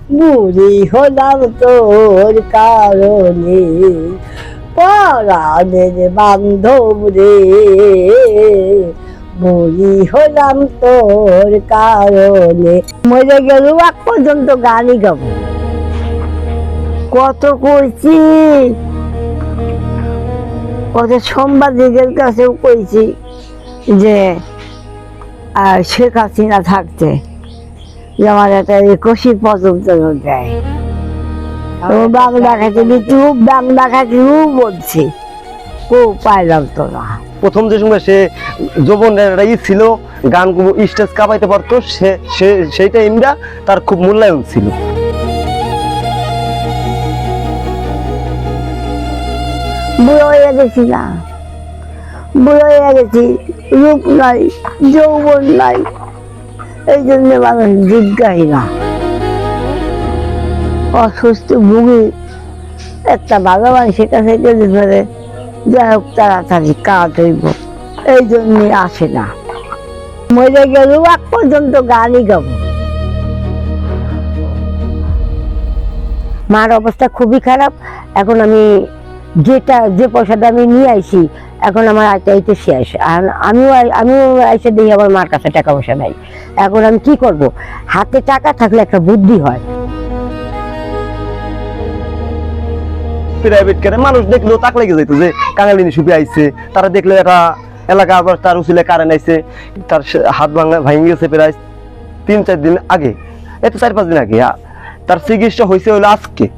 বুড়ি হলাম তোর কারণে, পরাণের বান্ধব রে, বুড়ি হলাম তোর কারণে। মরে গেল এক পর্যন্ত গানই গাবো। কত কইছি, কত সাংবাদিকের কাছেও কইছি যে শেখ হাসিনা থাকতে যে আমার একটা 21 পদক দেয়। বাংলা খাইতে খুব, বাংলা খাইতে খুব বলছি, খুব পাইলাম তো না। প্রথম যে সময় সে যৌবনের ছিল, গান স্টেজ কাঁপাইতে পারতো, সেইটা ইন্ডিয়া তার খুব মূল্যায়ন ছিল। বুড়ো হয়ে গেছি না, বুড়ো হয়ে গেছি, রূপ নাই, যৌবন নাই, এই জন্য মানুষ জিজ্ঞাসী না। অসুস্থ ভুগি, একটা ভালো মানুষের কাছে গেলে ধরে যাই হোক তাড়াতাড়ি কাজ হইব, এই জন্য আসে না। মরে গেলেও এক পর্যন্ত গানই গাবো। মার অবস্থা খুবই খারাপ। এখন আমি যে পয়সাটা আমি নিয়ে আইছি, এখন আমার আইতে শেষ। আর আমিও এসে দেখি আমার মার কাছে টাকা পয়সা নাই। এখন আমি কি করব? হাতে টাকা থাকলে একটা বুদ্ধি হয়। প্রাইভেট কারে মানুষ দেখলেও তাক লেগে যেত যে কাঙালিনী সুপি আইছে, তারা দেখলে একটা এলাকা আবার তার উচিলে কারেন্ট আইছে, তার হাত ভাঙে গেছে প্রায় 3-4 দিন আগে, এত 4-5 দিন আগে। তার চিকিৎসা হয়েছে হলো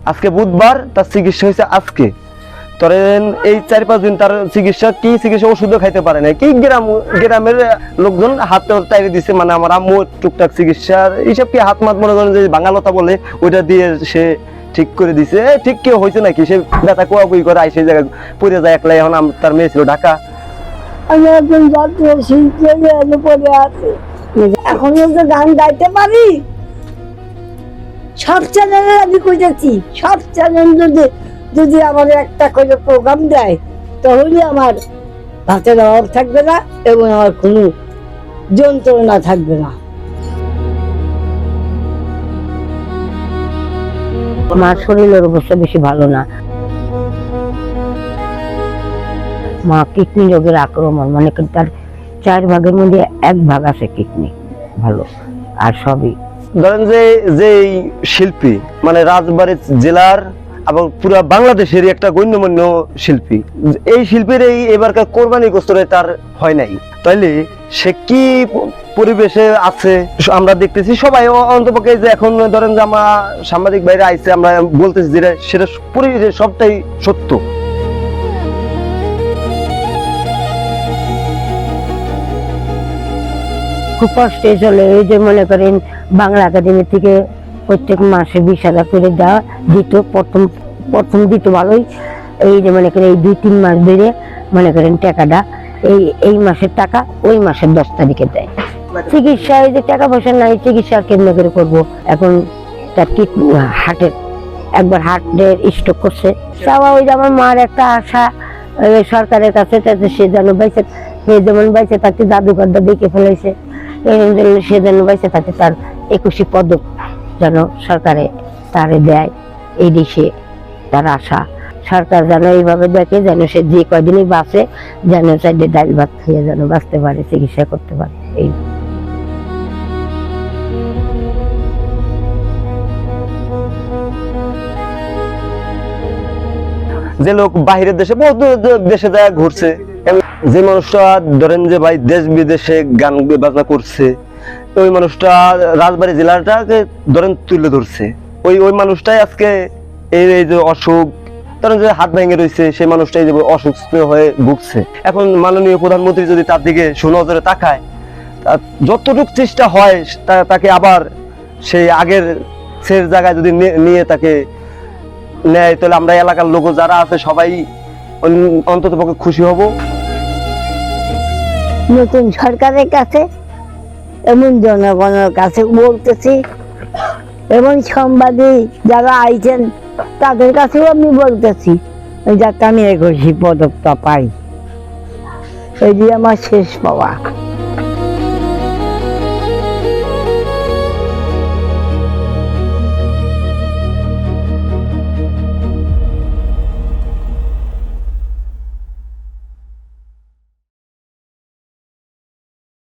আজকে বুধবার, তার চিকিৎসা হয়েছে আজকে। ধরেন এই 4-5 দিন তার চিকিৎসা, কি চিকিৎসা, ওষুধও খাইতে পারে না। কি গ্রামের লোকজন হাতে তাইরে দিছে, মানে আমার আম্মু টুকটাক চিকিৎসার এইসব কি হাত মাত মনে করেন যে বাঙালতা বলে, ওইটা দিয়ে সে ঠিক করে দিছে। ঠিক কেউ হয়েছে নাকি, সে ব্যথা কুয়াকুই করে আই সেই জায়গায় পড়ে যায় একলাই। এখন তার মেয়ে ছিল ঢাকা। আমি একজন জাতীয় শিল্পী পড়ে আছে, এখন তো গান গাইতে পারি। সব চ্যানেলে আমি কইতেছি, সব চ্যানেল যদি আমার একটা করে প্রোগ্রাম দেয়, তাহলে আমার ভাতের অভাব থাকবে না এবং আমার কোনো যন্ত্রণা থাকবে না। মার শরীরের অবস্থা বেশি ভালো না। মা কিডনি রোগের আক্রমণ, মানে তার 4 ভাগের মধ্যে 1 ভাগ আছে কিডনি ভালো, আর সবই। ধরেন যে শিল্পী, মানে রাজবাড়ী জেলার এবং পুরা বাংলাদেশের একটা গণ্যমান্য শিল্পী, এই শিল্পীর এবারকার কোরবানি গোস্তরে তার হয় নাই, তাইলে সে কি পরিবেশে আছে আমরা দেখতেছি সবাই। অন্তপক্ষে যে এখন ধরেন যে আমরা সাংবাদিক বাইরে আইছে, আমরা বলতেছি যেটা সেটা পরিবেশে সবটাই সত্য। খুব কষ্টে চলে। এই যে মনে করেন বাংলা একাডেমি থেকে প্রত্যেক মাসে 20,000 করে দেওয়া দিত, প্রথম দিত ভালোই। এই যে মনে করেন এই 2-3 মাস ধরে মনে করেন টাকাটা এই মাসের টাকা ওই মাসের 10 তারিখে দেয়। চিকিৎসা, এই যে টাকা পয়সা নাই, চিকিৎসা কেমনে করে করবো? এখন তার হার্টের একবার হার্টের স্ট্রোক করছে। চাওয়া ওই যে আমার মার একটা আশা সরকারের কাছে, সে যেন বাইসে, সে যেমন বাইসে তাকে জাদুঘরটা দেখে ফেলেছে, সে যেন বাইসে থাকে, তার 21 পদক যেন সরকারে তারে দেয়, এই দেশে তার আশা। সরকার যেন এইভাবে দেখে, যেন সে যে কয়দিনই বাঁচে, যেন চাইলে ডাল ভাত খেয়ে যেন বাঁচতে পারে, চিকিৎসা করতে পারে। এই যে লোক বাহিরের দেশে বহু দেশে যায় ঘুরছে, যে মানুষটা ধরেন যে ভাই দেশ বিদেশে গান বাজনা করছে, ওই মানুষটা রাজবাড়ী জেলাটাকে ধরেন তুলে ধরছে। ওই মানুষটাই আজকে এই যে অসুখ, ধরেন যে হাত ভেঙে রয়েছে, সেই মানুষটাই যে অসুস্থ হয়ে ভুগছে। এখন মাননীয় প্রধানমন্ত্রী যদি তার দিকে সুনজরে তাকায়, যতটুকু চেষ্টা হয় তাকে আবার সেই আগের শেষ জায়গায় যদি নিয়ে তাকে নেয়, তাহলে আমরা এলাকার লোক যারা আছে সবাই অন্তত পক্ষে খুশি হব। নতুন সরকারের কাছে, এমন জনগণের কাছে বলতেছি, এমন সাংবাদিক যারা আইছেন তাদের কাছেও আমি বলতেছি, যাতে আমি 21 পদকটা পাই, এই যে আমার শেষ পাওয়া।